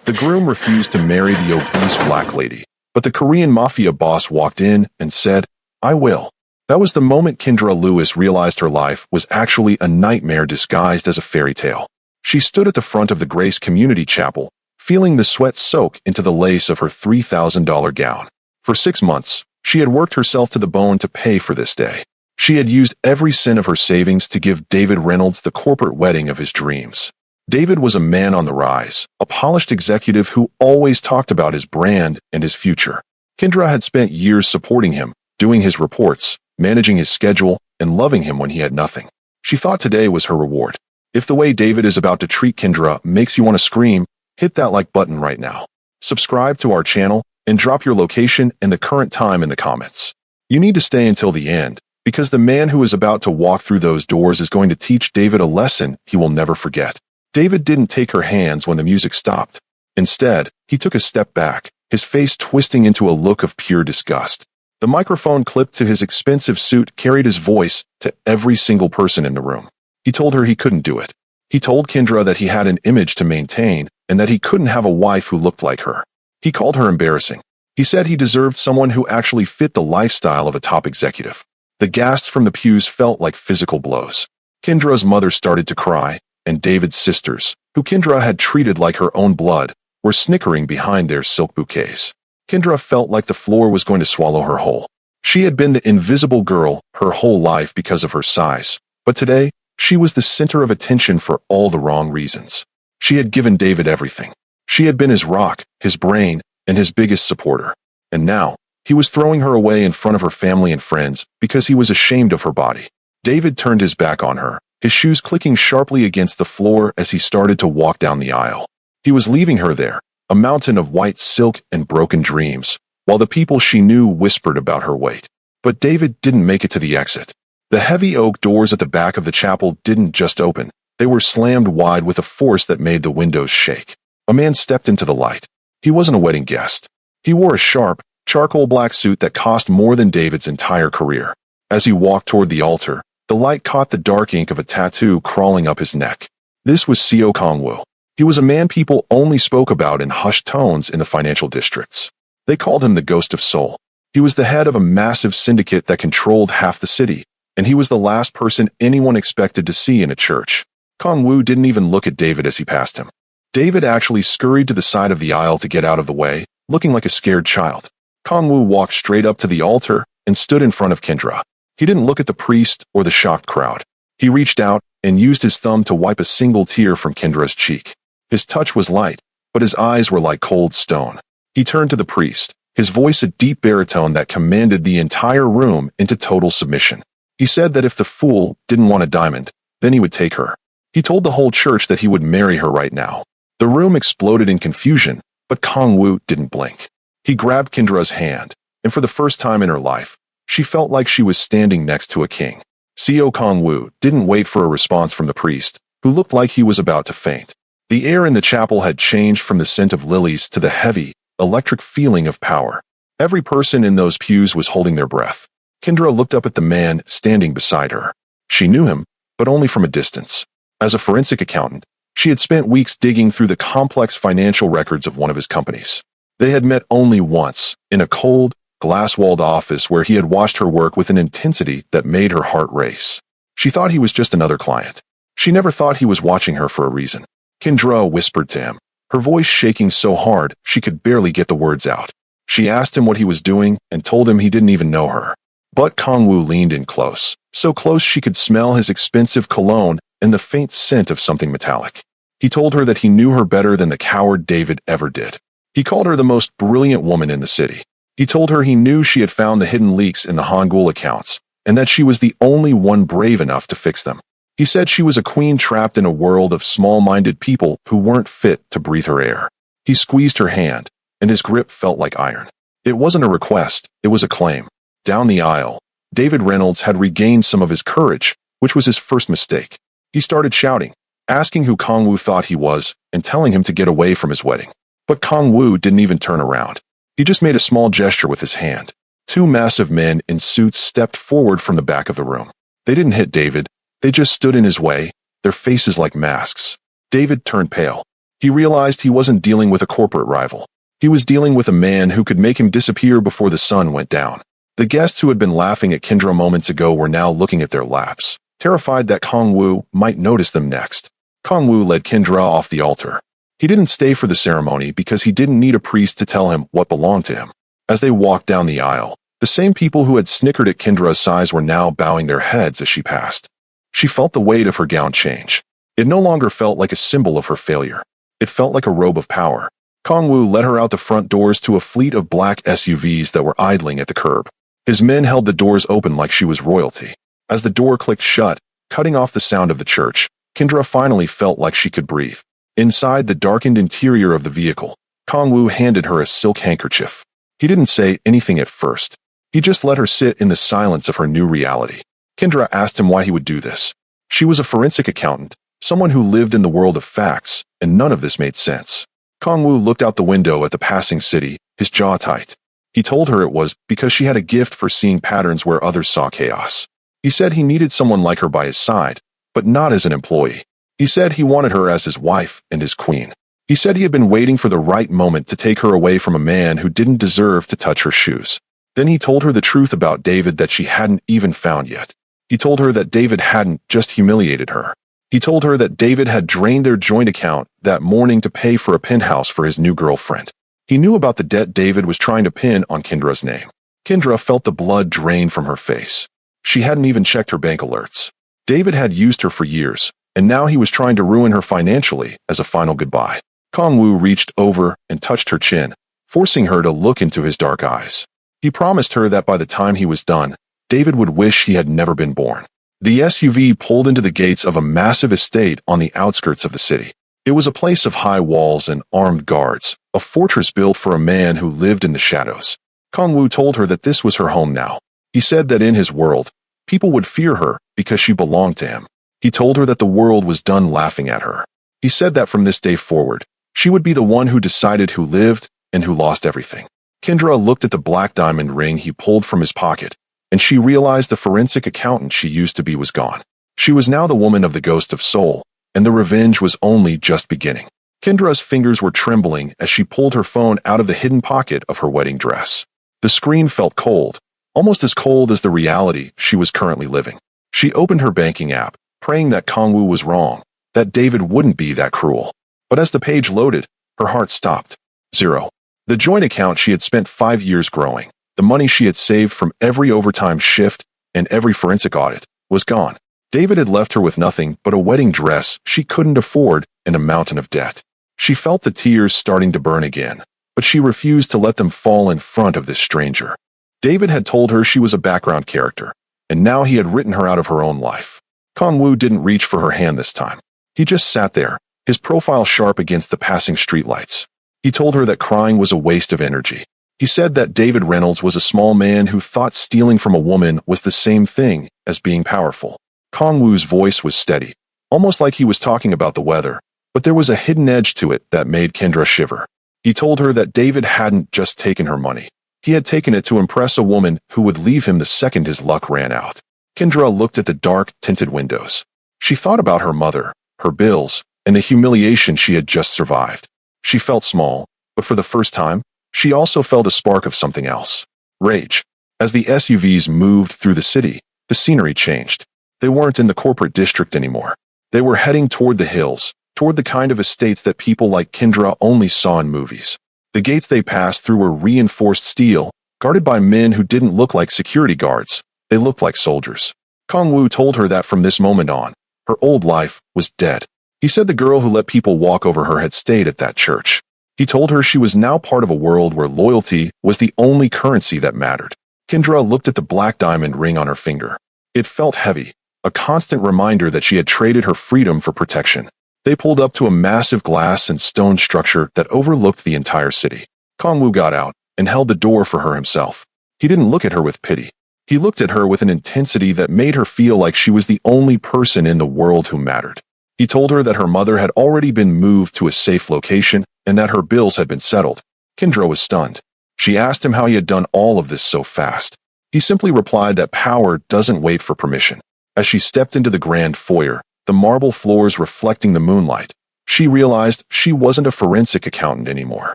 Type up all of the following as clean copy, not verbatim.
The groom refused to marry the obese black lady, but the Korean Mafia boss walked in and said, "I will." That was the moment Kendra Lewis realized her life was actually a nightmare disguised as a fairy tale. She stood at the front of the Grace Community Chapel, feeling the sweat soak into the lace of her $3,000 gown. For 6 months, she had worked herself to the bone to pay for this day. She had used every cent of her savings to give David Reynolds the corporate wedding of his dreams. David was a man on the rise, a polished executive who always talked about his brand and his future. Kendra had spent years supporting him, doing his reports, managing his schedule, and loving him when he had nothing. She thought today was her reward. If the way David is about to treat Kendra makes you want to scream, hit that like button right now. Subscribe to our channel and drop your location and the current time in the comments. You need to stay until the end, because the man who is about to walk through those doors is going to teach David a lesson he will never forget. David didn't take her hands when the music stopped. Instead, he took a step back, his face twisting into a look of pure disgust. The microphone clipped to his expensive suit carried his voice to every single person in the room. He told her he couldn't do it. He told Kendra that he had an image to maintain and that he couldn't have a wife who looked like her. He called her embarrassing. He said he deserved someone who actually fit the lifestyle of a top executive. The gasps from the pews felt like physical blows. Kendra's mother started to cry, and David's sisters, who Kendra had treated like her own blood, were snickering behind their silk bouquets. Kendra felt like the floor was going to swallow her whole. She had been the invisible girl her whole life because of her size, but today, she was the center of attention for all the wrong reasons. She had given David everything. She had been his rock, his brain, and his biggest supporter. And now, he was throwing her away in front of her family and friends because he was ashamed of her body. David turned his back on her, his shoes clicking sharply against the floor as he started to walk down the aisle. He was leaving her there, a mountain of white silk and broken dreams, while the people she knew whispered about her weight. But David didn't make it to the exit. The heavy oak doors at the back of the chapel didn't just open, they were slammed wide with a force that made the windows shake. A man stepped into the light. He wasn't a wedding guest. He wore a sharp, charcoal black suit that cost more than David's entire career. As he walked toward the altar, the light caught the dark ink of a tattoo crawling up his neck. This was Seo Kong-woo. He was a man people only spoke about in hushed tones in the financial districts. They called him the Ghost of Seoul. He was the head of a massive syndicate that controlled half the city, and he was the last person anyone expected to see in a church. Kong-woo didn't even look at David as he passed him. David actually scurried to the side of the aisle to get out of the way, looking like a scared child. Kong-woo walked straight up to the altar and stood in front of Kendra. He didn't look at the priest or the shocked crowd. He reached out and used his thumb to wipe a single tear from Kendra's cheek. His touch was light, but his eyes were like cold stone. He turned to the priest, his voice a deep baritone that commanded the entire room into total submission. He said that if the fool didn't want a diamond, then he would take her. He told the whole church that he would marry her right now. The room exploded in confusion, but Kong-woo didn't blink. He grabbed Kendra's hand, and for the first time in her life, she felt like she was standing next to a king. Seo Kong-woo didn't wait for a response from the priest, who looked like he was about to faint. The air in the chapel had changed from the scent of lilies to the heavy, electric feeling of power. Every person in those pews was holding their breath. Kendra looked up at the man standing beside her. She knew him, but only from a distance. As a forensic accountant, she had spent weeks digging through the complex financial records of one of his companies. They had met only once, in a cold, glass-walled office where he had watched her work with an intensity that made her heart race. She thought he was just another client. She never thought he was watching her for a reason. Kendra whispered to him, her voice shaking so hard she could barely get the words out. She asked him what he was doing and told him he didn't even know her. But Kong-woo leaned in close, so close she could smell his expensive cologne and the faint scent of something metallic. He told her that he knew her better than the coward David ever did. He called her the most brilliant woman in the city. He told her he knew she had found the hidden leaks in the Hangul accounts, and that she was the only one brave enough to fix them. He said she was a queen trapped in a world of small-minded people who weren't fit to breathe her air. He squeezed her hand, and his grip felt like iron. It wasn't a request, it was a claim. Down the aisle, David Reynolds had regained some of his courage, which was his first mistake. He started shouting, asking who Kong-woo thought he was, and telling him to get away from his wedding. But Kong-woo didn't even turn around. He just made a small gesture with his hand. Two massive men in suits stepped forward from the back of the room. They didn't hit David. They just stood in his way, their faces like masks. David turned pale. He realized he wasn't dealing with a corporate rival. He was dealing with a man who could make him disappear before the sun went down. The guests who had been laughing at Kendra moments ago were now looking at their laps, terrified that Kong Wu might notice them next. Kong Wu led Kendra off the altar. He didn't stay for the ceremony because he didn't need a priest to tell him what belonged to him. As they walked down the aisle, the same people who had snickered at Kendra's size were now bowing their heads as she passed. She felt the weight of her gown change. It no longer felt like a symbol of her failure. It felt like a robe of power. Kong Wu led her out the front doors to a fleet of black SUVs that were idling at the curb. His men held the doors open like she was royalty. As the door clicked shut, cutting off the sound of the church, Kendra finally felt like she could breathe. Inside the darkened interior of the vehicle, Kong Wu handed her a silk handkerchief. He didn't say anything at first. He just let her sit in the silence of her new reality. Kendra asked him why he would do this. She was a forensic accountant, someone who lived in the world of facts, and none of this made sense. Kong Wu looked out the window at the passing city, his jaw tight. He told her it was because she had a gift for seeing patterns where others saw chaos. He said he needed someone like her by his side, but not as an employee. He said he wanted her as his wife and his queen. He said he had been waiting for the right moment to take her away from a man who didn't deserve to touch her shoes. Then he told her the truth about David that she hadn't even found yet. He told her that David hadn't just humiliated her. He told her that David had drained their joint account that morning to pay for a penthouse for his new girlfriend. He knew about the debt David was trying to pin on Kendra's name. Kendra felt the blood drain from her face. She hadn't even checked her bank alerts. David had used her for years, and now he was trying to ruin her financially as a final goodbye. Kong Wu reached over and touched her chin, forcing her to look into his dark eyes. He promised her that by the time he was done, David would wish he had never been born. The SUV pulled into the gates of a massive estate on the outskirts of the city. It was a place of high walls and armed guards, a fortress built for a man who lived in the shadows. Kong Wu told her that this was her home now. He said that in his world, people would fear her because she belonged to him. He told her that the world was done laughing at her. He said that from this day forward, she would be the one who decided who lived and who lost everything. Kendra looked at the black diamond ring he pulled from his pocket, and she realized the forensic accountant she used to be was gone. She was now the woman of the ghost of soul, and the revenge was only just beginning. Kendra's fingers were trembling as she pulled her phone out of the hidden pocket of her wedding dress. The screen felt cold, almost as cold as the reality she was currently living. She opened her banking app, praying that Kong Wu was wrong, that David wouldn't be that cruel. But as the page loaded, her heart stopped. 0. The joint account she had spent 5 years growing, the money she had saved from every overtime shift and every forensic audit, was gone. David had left her with nothing but a wedding dress she couldn't afford and a mountain of debt. She felt the tears starting to burn again, but she refused to let them fall in front of this stranger. David had told her she was a background character, and now he had written her out of her own life. Kong Wu didn't reach for her hand this time. He just sat there, his profile sharp against the passing streetlights. He told her that crying was a waste of energy. He said that David Reynolds was a small man who thought stealing from a woman was the same thing as being powerful. Kong Wu's voice was steady, almost like he was talking about the weather, but there was a hidden edge to it that made Kendra shiver. He told her that David hadn't just taken her money. He had taken it to impress a woman who would leave him the second his luck ran out. Kendra looked at the dark, tinted windows. She thought about her mother, her bills, and the humiliation she had just survived. She felt small, but for the first time, she also felt a spark of something else. Rage. As the SUVs moved through the city, the scenery changed. They weren't in the corporate district anymore. They were heading toward the hills, toward the kind of estates that people like Kendra only saw in movies. The gates they passed through were reinforced steel, guarded by men who didn't look like security guards. They looked like soldiers. Kong Wu told her that from this moment on, her old life was dead. He said the girl who let people walk over her had stayed at that church. He told her she was now part of a world where loyalty was the only currency that mattered. Kendra looked at the black diamond ring on her finger. It felt heavy, a constant reminder that she had traded her freedom for protection. They pulled up to a massive glass and stone structure that overlooked the entire city. Kong Wu got out and held the door for her himself. He didn't look at her with pity. He looked at her with an intensity that made her feel like she was the only person in the world who mattered. He told her that her mother had already been moved to a safe location and that her bills had been settled. Kendra was stunned. She asked him how he had done all of this so fast. He simply replied that power doesn't wait for permission. As she stepped into the grand foyer, the marble floors reflecting the moonlight, She realized she wasn't a forensic accountant anymore.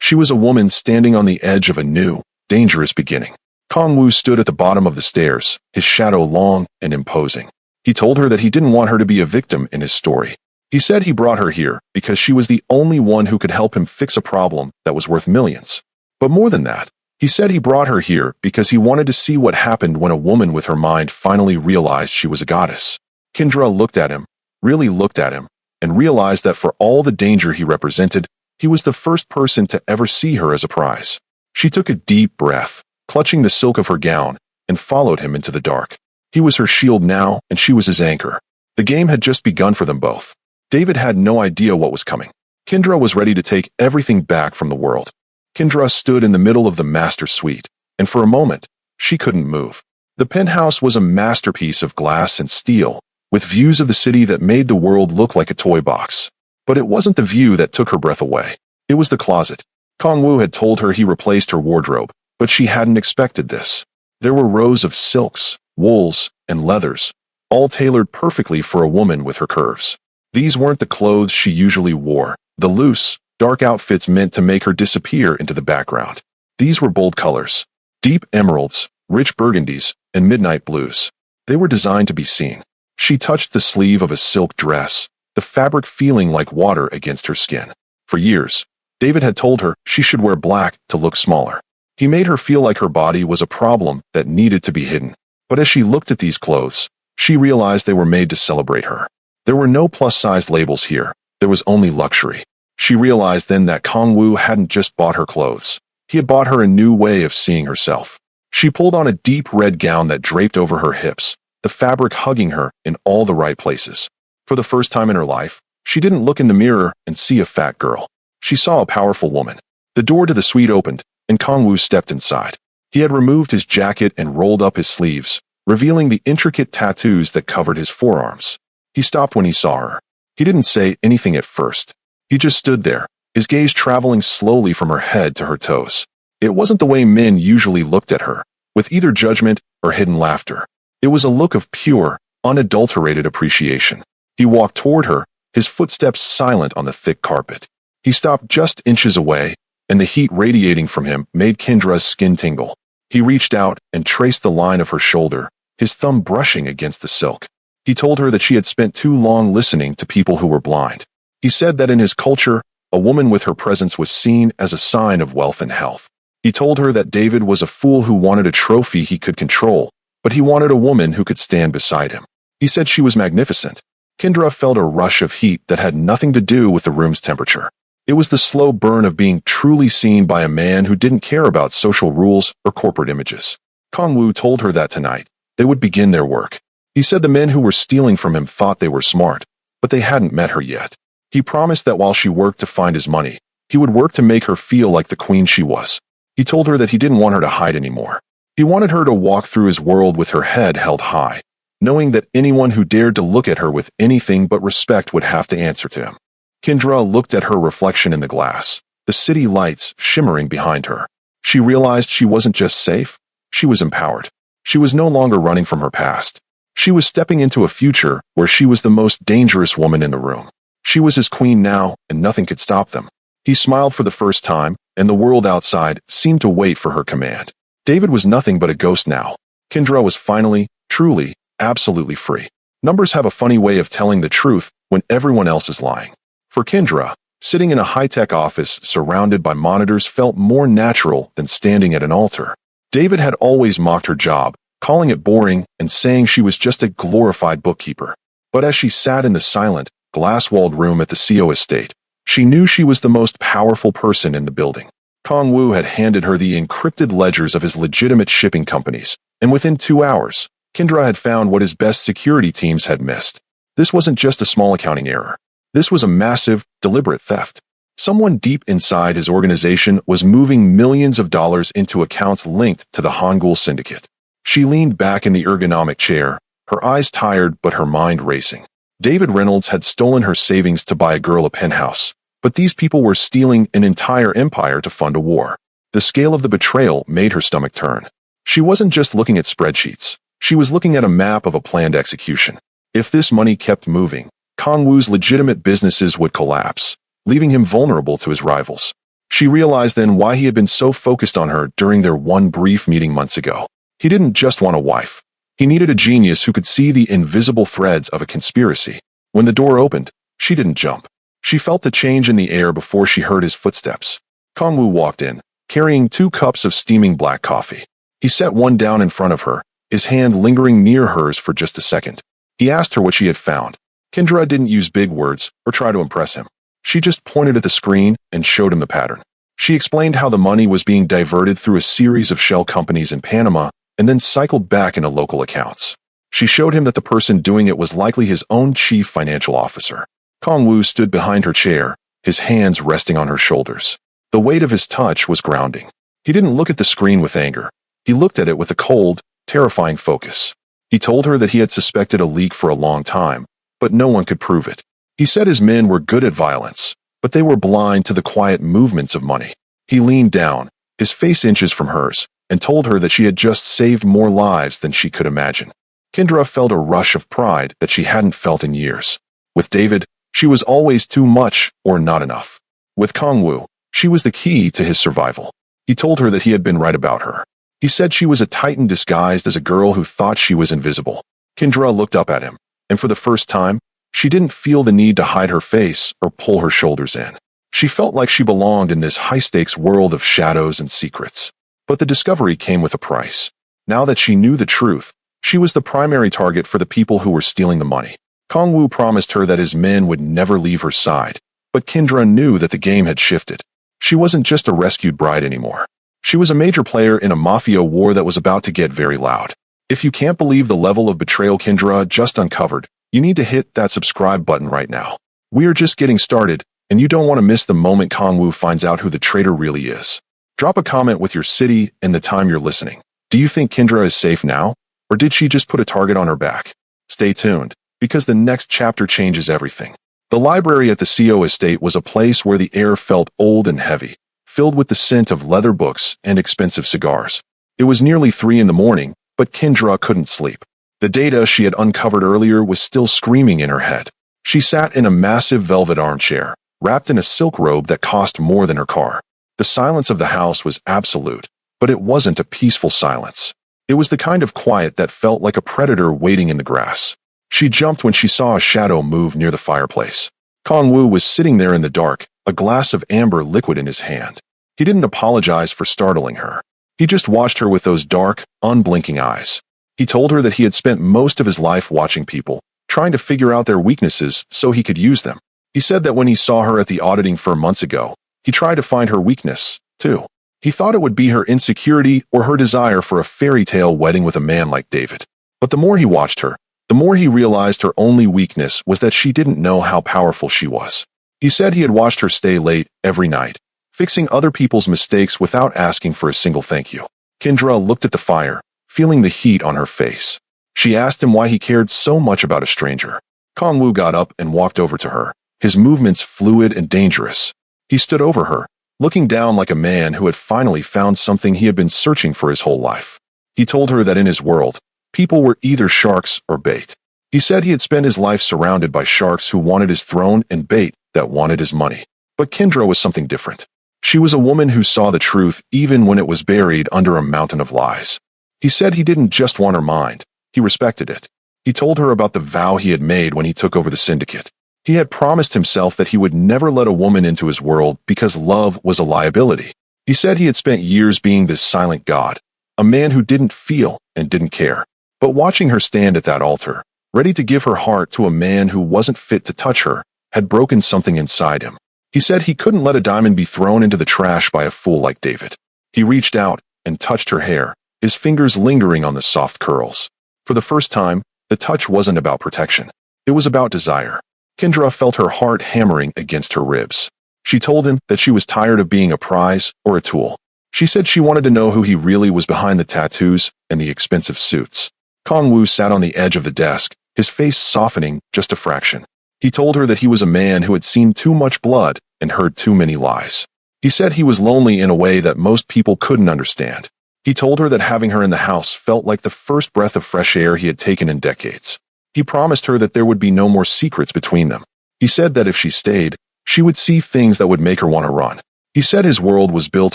She was a woman standing on the edge of a new, dangerous beginning. Kong Wu stood at the bottom of the stairs, his shadow long and imposing. He told her that he didn't want her to be a victim in his story. He said he brought her here because she was the only one who could help him fix a problem that was worth millions. But more than that, he said he brought her here because he wanted to see what happened when a woman with her mind finally realized she was a goddess. Kendra looked at him, really looked at him, and realized that for all the danger he represented, he was the first person to ever see her as a prize. She took a deep breath, clutching the silk of her gown, and followed him into the dark. He was her shield now, and she was his anchor. The game had just begun for them both. David had no idea what was coming. Kendra was ready to take everything back from the world. Kendra stood in the middle of the master suite, and for a moment, she couldn't move. The penthouse was a masterpiece of glass and steel, with views of the city that made the world look like a toy box. But it wasn't the view that took her breath away. It was the closet. Kong Wu had told her he replaced her wardrobe, but she hadn't expected this. There were rows of silks, wools, and leathers, all tailored perfectly for a woman with her curves. These weren't the clothes she usually wore, the loose, dark outfits meant to make her disappear into the background. These were bold colors, deep emeralds, rich burgundies, and midnight blues. They were designed to be seen. She touched the sleeve of a silk dress, the fabric feeling like water against her skin. For years, David had told her she should wear black to look smaller. He made her feel like her body was a problem that needed to be hidden. But as she looked at these clothes, she realized they were made to celebrate her. There were no plus-size labels here. There was only luxury. She realized then that Kong Wu hadn't just bought her clothes. He had bought her a new way of seeing herself. She pulled on a deep red gown that draped over her hips, the fabric hugging her in all the right places. For the first time in her life, she didn't look in the mirror and see a fat girl. She saw a powerful woman. The door to the suite opened, and Kong Wu stepped inside. He had removed his jacket and rolled up his sleeves, revealing the intricate tattoos that covered his forearms. He stopped when he saw her. He didn't say anything at first. He just stood there, his gaze traveling slowly from her head to her toes. It wasn't the way men usually looked at her, with either judgment or hidden laughter. It was a look of pure, unadulterated appreciation. He walked toward her, his footsteps silent on the thick carpet. He stopped just inches away, and the heat radiating from him made Kendra's skin tingle. He reached out and traced the line of her shoulder, his thumb brushing against the silk. He told her that she had spent too long listening to people who were blind. He said that in his culture, a woman with her presence was seen as a sign of wealth and health. He told her that David was a fool who wanted a trophy he could control, but he wanted a woman who could stand beside him. He said she was magnificent. Kendra felt a rush of heat that had nothing to do with the room's temperature. It was the slow burn of being truly seen by a man who didn't care about social rules or corporate images. Kong Wu told her that tonight, they would begin their work. He said the men who were stealing from him thought they were smart, but they hadn't met her yet. He promised that while she worked to find his money, he would work to make her feel like the queen she was. He told her that he didn't want her to hide anymore. He wanted her to walk through his world with her head held high, knowing that anyone who dared to look at her with anything but respect would have to answer to him. Kendra looked at her reflection in the glass, the city lights shimmering behind her. She realized she wasn't just safe, she was empowered. She was no longer running from her past. She was stepping into a future where she was the most dangerous woman in the room. She was his queen now, and nothing could stop them. He smiled for the first time, and the world outside seemed to wait for her command. David was nothing but a ghost now. Kendra was finally, truly, absolutely free. Numbers have a funny way of telling the truth when everyone else is lying. For Kendra, sitting in a high-tech office surrounded by monitors felt more natural than standing at an altar. David had always mocked her job, calling it boring and saying she was just a glorified bookkeeper. But as she sat in the silent, glass-walled room at the CO estate, she knew she was the most powerful person in the building. Kong Wu had handed her the encrypted ledgers of his legitimate shipping companies, and within 2 hours, Kendra had found what his best security teams had missed. This wasn't just a small accounting error. This was a massive, deliberate theft. Someone deep inside his organization was moving millions of dollars into accounts linked to the Hangul syndicate. She leaned back in the ergonomic chair, her eyes tired but her mind racing. David Reynolds had stolen her savings to buy a girl a penthouse, but these people were stealing an entire empire to fund a war. The scale of the betrayal made her stomach turn. She wasn't just looking at spreadsheets. She was looking at a map of a planned execution. If this money kept moving, Kong-woo's legitimate businesses would collapse, leaving him vulnerable to his rivals. She realized then why he had been so focused on her during their one brief meeting months ago. He didn't just want a wife. He needed a genius who could see the invisible threads of a conspiracy. When the door opened, she didn't jump. She felt the change in the air before she heard his footsteps. Kong-woo walked in, carrying 2 cups of steaming black coffee. He set one down in front of her, his hand lingering near hers for just a second. He asked her what she had found. Kendra didn't use big words or try to impress him. She just pointed at the screen and showed him the pattern. She explained how the money was being diverted through a series of shell companies in Panama and then cycled back into local accounts. She showed him that the person doing it was likely his own chief financial officer. Kong-woo stood behind her chair, his hands resting on her shoulders. The weight of his touch was grounding. He didn't look at the screen with anger. He looked at it with a cold, terrifying focus. He told her that he had suspected a leak for a long time, but no one could prove it. He said his men were good at violence, but they were blind to the quiet movements of money. He leaned down, his face inches from hers, and told her that she had just saved more lives than she could imagine. Kendra felt a rush of pride that she hadn't felt in years. With David, she was always too much or not enough. With Kong-woo, she was the key to his survival. He told her that he had been right about her. He said she was a titan disguised as a girl who thought she was invisible. Kendra looked up at him, and for the first time, she didn't feel the need to hide her face or pull her shoulders in. She felt like she belonged in this high-stakes world of shadows and secrets. But the discovery came with a price. Now that she knew the truth, she was the primary target for the people who were stealing the money. Kong-woo promised her that his men would never leave her side, but Kendra knew that the game had shifted. She wasn't just a rescued bride anymore. She was a major player in a mafia war that was about to get very loud. If you can't believe the level of betrayal Kendra just uncovered, you need to hit that subscribe button right now. We are just getting started, and you don't want to miss the moment Kong-woo finds out who the traitor really is. Drop a comment with your city and the time you're listening. Do you think Kendra is safe now, or did she just put a target on her back? Stay tuned, because the next chapter changes everything. The library at the CO estate was a place where the air felt old and heavy, filled with the scent of leather books and expensive cigars. It was nearly 3 in the morning, but Kendra couldn't sleep. The data she had uncovered earlier was still screaming in her head. She sat in a massive velvet armchair, wrapped in a silk robe that cost more than her car. The silence of the house was absolute, but it wasn't a peaceful silence. It was the kind of quiet that felt like a predator waiting in the grass. She jumped when she saw a shadow move near the fireplace. Kong-woo was sitting there in the dark, a glass of amber liquid in his hand. He didn't apologize for startling her. He just watched her with those dark, unblinking eyes. He told her that he had spent most of his life watching people, trying to figure out their weaknesses so he could use them. He said that when he saw her at the auditing firm months ago, he tried to find her weakness, too. He thought it would be her insecurity or her desire for a fairy tale wedding with a man like David. But the more he watched her, the more he realized her only weakness was that she didn't know how powerful she was. He said he had watched her stay late every night, fixing other people's mistakes without asking for a single thank you. Kendra looked at the fire, feeling the heat on her face. She asked him why he cared so much about a stranger. Kong-woo got up and walked over to her, his movements fluid and dangerous. He stood over her, looking down like a man who had finally found something he had been searching for his whole life. He told her that in his world, people were either sharks or bait. He said he had spent his life surrounded by sharks who wanted his throne and bait that wanted his money. But Kendra was something different. She was a woman who saw the truth even when it was buried under a mountain of lies. He said he didn't just want her mind, he respected it. He told her about the vow he had made when he took over the syndicate. He had promised himself that he would never let a woman into his world because love was a liability. He said he had spent years being this silent god, a man who didn't feel and didn't care. But watching her stand at that altar, ready to give her heart to a man who wasn't fit to touch her, had broken something inside him. He said he couldn't let a diamond be thrown into the trash by a fool like David. He reached out and touched her hair, his fingers lingering on the soft curls. For the first time, the touch wasn't about protection. It was about desire. Kendra felt her heart hammering against her ribs. She told him that she was tired of being a prize or a tool. She said she wanted to know who he really was behind the tattoos and the expensive suits. Kong-woo sat on the edge of the desk, his face softening just a fraction. He told her that he was a man who had seen too much blood and heard too many lies. He said he was lonely in a way that most people couldn't understand. He told her that having her in the house felt like the first breath of fresh air he had taken in decades. He promised her that there would be no more secrets between them. He said that if she stayed, she would see things that would make her want to run. He said his world was built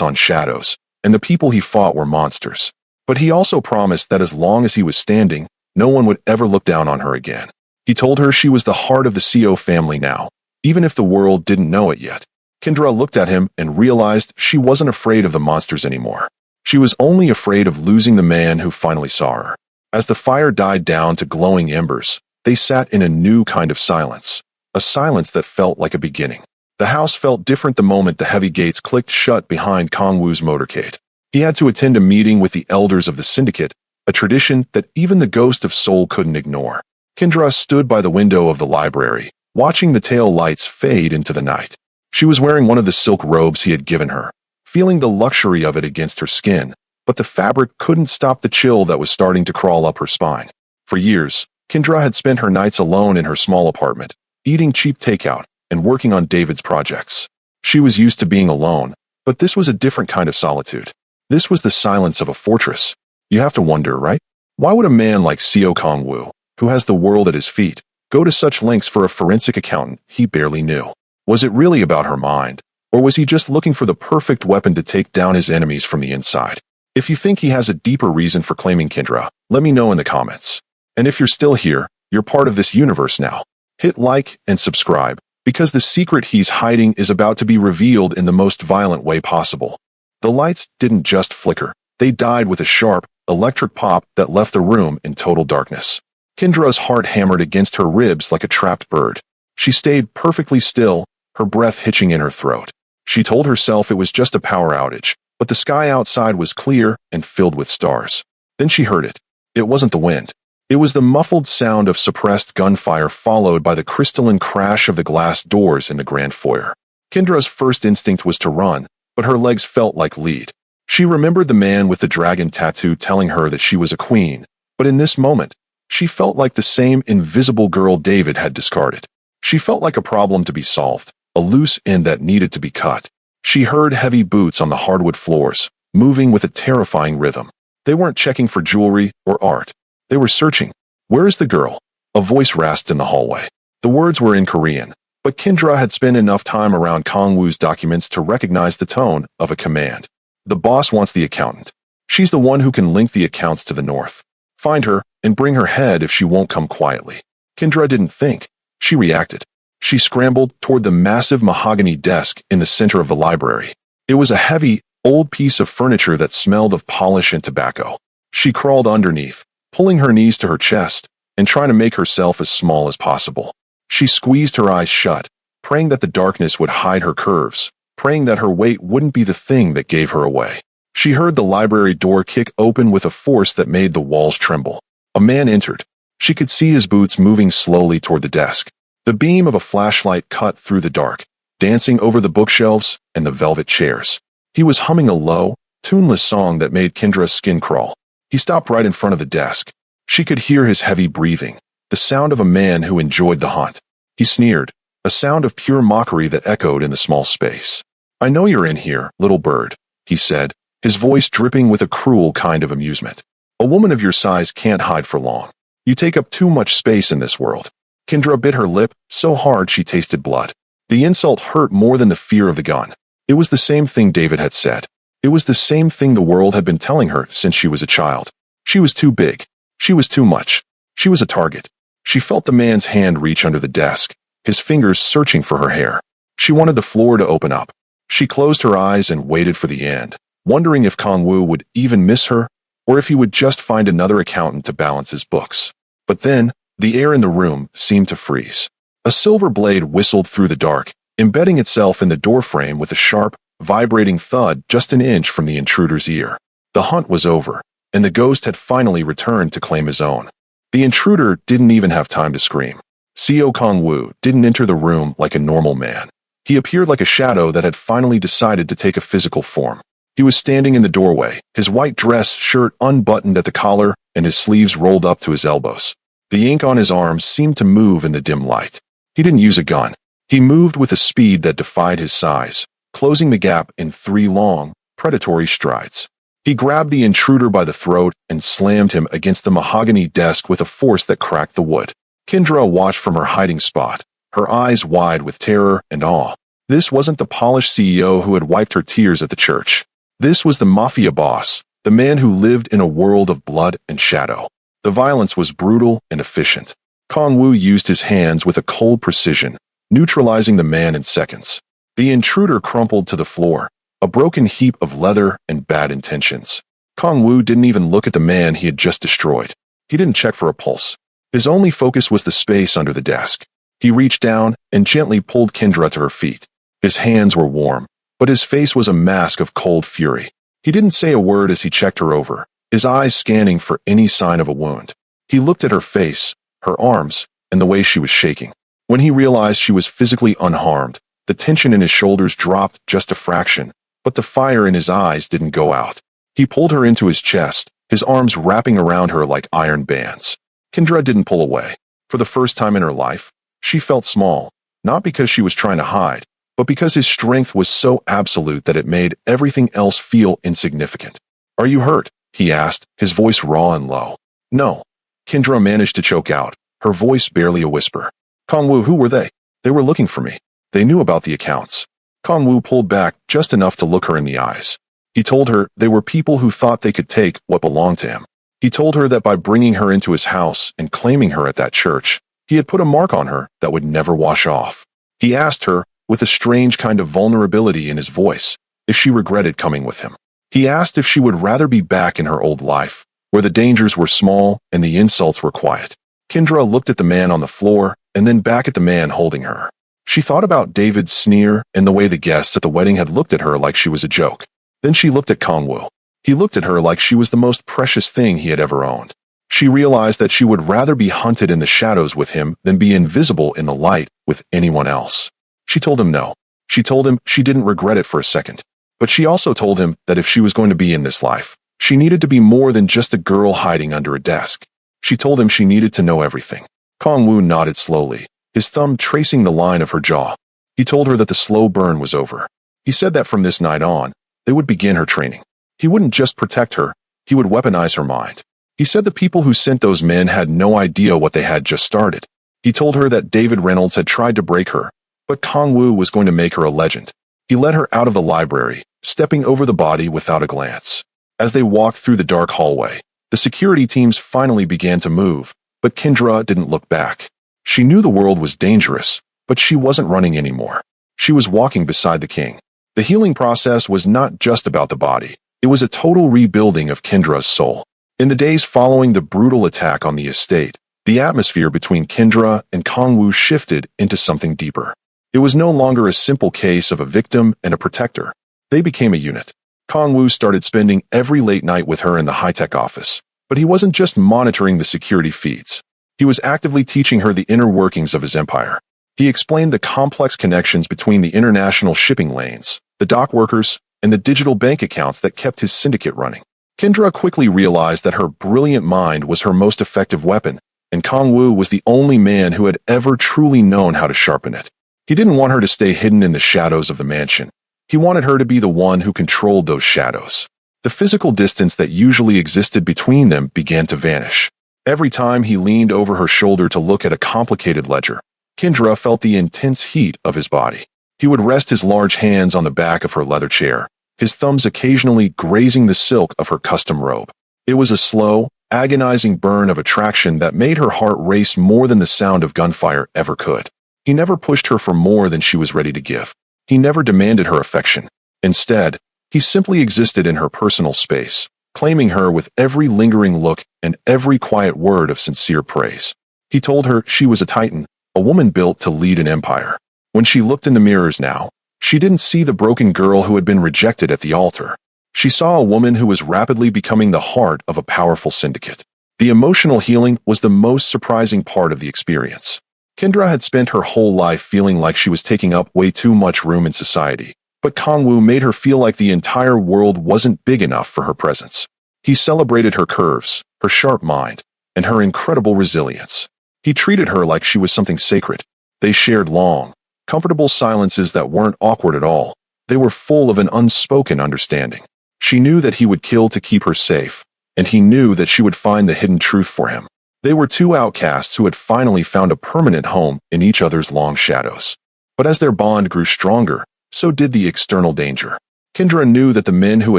on shadows, and the people he fought were monsters. But he also promised that as long as he was standing, no one would ever look down on her again. He told her she was the heart of the CO family now, even if the world didn't know it yet. Kendra looked at him and realized she wasn't afraid of the monsters anymore. She was only afraid of losing the man who finally saw her. As the fire died down to glowing embers, they sat in a new kind of silence, a silence that felt like a beginning. The house felt different the moment the heavy gates clicked shut behind Kong Wu's motorcade. He had to attend a meeting with the elders of the syndicate, a tradition that even the ghost of Soul couldn't ignore. Kendra stood by the window of the library, watching the tail lights fade into the night. She was wearing one of the silk robes he had given her, feeling the luxury of it against her skin, but the fabric couldn't stop the chill that was starting to crawl up her spine. For years, Kendra had spent her nights alone in her small apartment, eating cheap takeout and working on David's projects. She was used to being alone, but this was a different kind of solitude. This was the silence of a fortress. You have to wonder, right? Why would a man like Seo Kong Wu, who has the world at his feet, go to such lengths for a forensic accountant he barely knew? Was it really about her mind, or was he just looking for the perfect weapon to take down his enemies from the inside? If you think he has a deeper reason for claiming Kendra, let me know in the comments. And if you're still here, you're part of this universe now. Hit like and subscribe, because the secret he's hiding is about to be revealed in the most violent way possible. The lights didn't just flicker. They died with a sharp, electric pop that left the room in total darkness. Kendra's heart hammered against her ribs like a trapped bird. She stayed perfectly still, her breath hitching in her throat. She told herself it was just a power outage, but the sky outside was clear and filled with stars. Then she heard it. It wasn't the wind. It was the muffled sound of suppressed gunfire followed by the crystalline crash of the glass doors in the grand foyer. Kendra's first instinct was to run, but her legs felt like lead. She remembered the man with the dragon tattoo telling her that she was a queen, but in this moment, she felt like the same invisible girl David had discarded. She felt like a problem to be solved, a loose end that needed to be cut. She heard heavy boots on the hardwood floors, moving with a terrifying rhythm. They weren't checking for jewelry or art. They were searching. "Where is the girl?" A voice rasped in the hallway. The words were in Korean, but Kendra had spent enough time around Kong Wu's documents to recognize the tone of a command. The boss wants the accountant. She's the one who can link the accounts to the north. Find her and bring her head if she won't come quietly. Kendra didn't think. She reacted. She scrambled toward the massive mahogany desk in the center of the library. It was a heavy, old piece of furniture that smelled of polish and tobacco. She crawled underneath, pulling her knees to her chest and trying to make herself as small as possible. She squeezed her eyes shut, praying that the darkness would hide her curves, praying that her weight wouldn't be the thing that gave her away. She heard the library door kick open with a force that made the walls tremble. A man entered. She could see his boots moving slowly toward the desk. The beam of a flashlight cut through the dark, dancing over the bookshelves and the velvet chairs. He was humming a low, tuneless song that made Kendra's skin crawl. He stopped right in front of the desk. She could hear his heavy breathing, the sound of a man who enjoyed the hunt. He sneered, a sound of pure mockery that echoed in the small space. "I know you're in here, little bird," he said, his voice dripping with a cruel kind of amusement. "A woman of your size can't hide for long. You take up too much space in this world." Kendra bit her lip so hard she tasted blood. The insult hurt more than the fear of the gun. It was the same thing David had said. It was the same thing the world had been telling her since she was a child. She was too big. She was too much. She was a target. She felt the man's hand reach under the desk, his fingers searching for her hair. She wanted the floor to open up. She closed her eyes and waited for the end, wondering if Kong Wu would even miss her, or if he would just find another accountant to balance his books. But then, the air in the room seemed to freeze. A silver blade whistled through the dark, embedding itself in the doorframe with a sharp, vibrating thud just an inch from the intruder's ear. The hunt was over, and the ghost had finally returned to claim his own. The intruder didn't even have time to scream. Seo Kong Wu didn't enter the room like a normal man. He appeared like a shadow that had finally decided to take a physical form. He was standing in the doorway, his white dress shirt unbuttoned at the collar and his sleeves rolled up to his elbows. The ink on his arms seemed to move in the dim light. He didn't use a gun. He moved with a speed that defied his size, closing the gap in 3 long, predatory strides. He grabbed the intruder by the throat and slammed him against the mahogany desk with a force that cracked the wood. Kendra watched from her hiding spot, her eyes wide with terror and awe. This wasn't the polished CEO who had wiped her tears at the church. This was the Mafia boss, the man who lived in a world of blood and shadow. The violence was brutal and efficient. Kong Wu used his hands with a cold precision, neutralizing the man in seconds. The intruder crumpled to the floor, a broken heap of leather and bad intentions. Kong Wu didn't even look at the man he had just destroyed. He didn't check for a pulse. His only focus was the space under the desk. He reached down and gently pulled Kendra to her feet. His hands were warm, but his face was a mask of cold fury. He didn't say a word as he checked her over, his eyes scanning for any sign of a wound. He looked at her face, her arms, and the way she was shaking. When he realized she was physically unharmed, the tension in his shoulders dropped just a fraction, but the fire in his eyes didn't go out. He pulled her into his chest, his arms wrapping around her like iron bands. Kendra didn't pull away. For the first time in her life, she felt small, not because she was trying to hide, but because his strength was so absolute that it made everything else feel insignificant. "Are you hurt?" he asked, his voice raw and low. "No." Kendra managed to choke out, her voice barely a whisper. "Kong Wu, who were they?" "They were looking for me. They knew about the accounts." Kong Wu pulled back just enough to look her in the eyes. He told her they were people who thought they could take what belonged to him. He told her that by bringing her into his house and claiming her at that church, he had put a mark on her that would never wash off. He asked her, with a strange kind of vulnerability in his voice, if she regretted coming with him. He asked if she would rather be back in her old life, where the dangers were small and the insults were quiet. Kendra looked at the man on the floor and then back at the man holding her. She thought about David's sneer and the way the guests at the wedding had looked at her like she was a joke. Then she looked at Kong Wu. He looked at her like she was the most precious thing he had ever owned. She realized that she would rather be hunted in the shadows with him than be invisible in the light with anyone else. She told him no. She told him she didn't regret it for a second. But she also told him that if she was going to be in this life, she needed to be more than just a girl hiding under a desk. She told him she needed to know everything. Kong Wu nodded slowly, his thumb tracing the line of her jaw. He told her that the slow burn was over. He said that from this night on, they would begin her training. He wouldn't just protect her, he would weaponize her mind. He said the people who sent those men had no idea what they had just started. He told her that David Reynolds had tried to break her, but Kong Wu was going to make her a legend. He led her out of the library, stepping over the body without a glance. As they walked through the dark hallway, the security teams finally began to move, but Kendra didn't look back. She knew the world was dangerous, but she wasn't running anymore. She was walking beside the king. The healing process was not just about the body. It was a total rebuilding of Kendra's soul. In the days following the brutal attack on the estate, the atmosphere between Kendra and Kong Wu shifted into something deeper. It was no longer a simple case of a victim and a protector. They became a unit. Kong Wu started spending every late night with her in the high-tech office. But he wasn't just monitoring the security feeds. He was actively teaching her the inner workings of his empire. He explained the complex connections between the international shipping lanes, the dock workers, and the digital bank accounts that kept his syndicate running. Kendra quickly realized that her brilliant mind was her most effective weapon, and Kong Wu was the only man who had ever truly known how to sharpen it. He didn't want her to stay hidden in the shadows of the mansion. He wanted her to be the one who controlled those shadows. The physical distance that usually existed between them began to vanish. Every time he leaned over her shoulder to look at a complicated ledger, Kendra felt the intense heat of his body. He would rest his large hands on the back of her leather chair, his thumbs occasionally grazing the silk of her custom robe. It was a slow, agonizing burn of attraction that made her heart race more than the sound of gunfire ever could. He never pushed her for more than she was ready to give. He never demanded her affection. Instead, he simply existed in her personal space, claiming her with every lingering look and every quiet word of sincere praise. He told her she was a titan, a woman built to lead an empire. When she looked in the mirrors now, she didn't see the broken girl who had been rejected at the altar. She saw a woman who was rapidly becoming the heart of a powerful syndicate. The emotional healing was the most surprising part of the experience. Kendra had spent her whole life feeling like she was taking up way too much room in society, but Kong Wu made her feel like the entire world wasn't big enough for her presence. He celebrated her curves, her sharp mind, and her incredible resilience. He treated her like she was something sacred. They shared long, comfortable silences that weren't awkward at all. They were full of an unspoken understanding. She knew that he would kill to keep her safe, and he knew that she would find the hidden truth for him. They were two outcasts who had finally found a permanent home in each other's long shadows. But as their bond grew stronger, so did the external danger. Kendra knew that the men who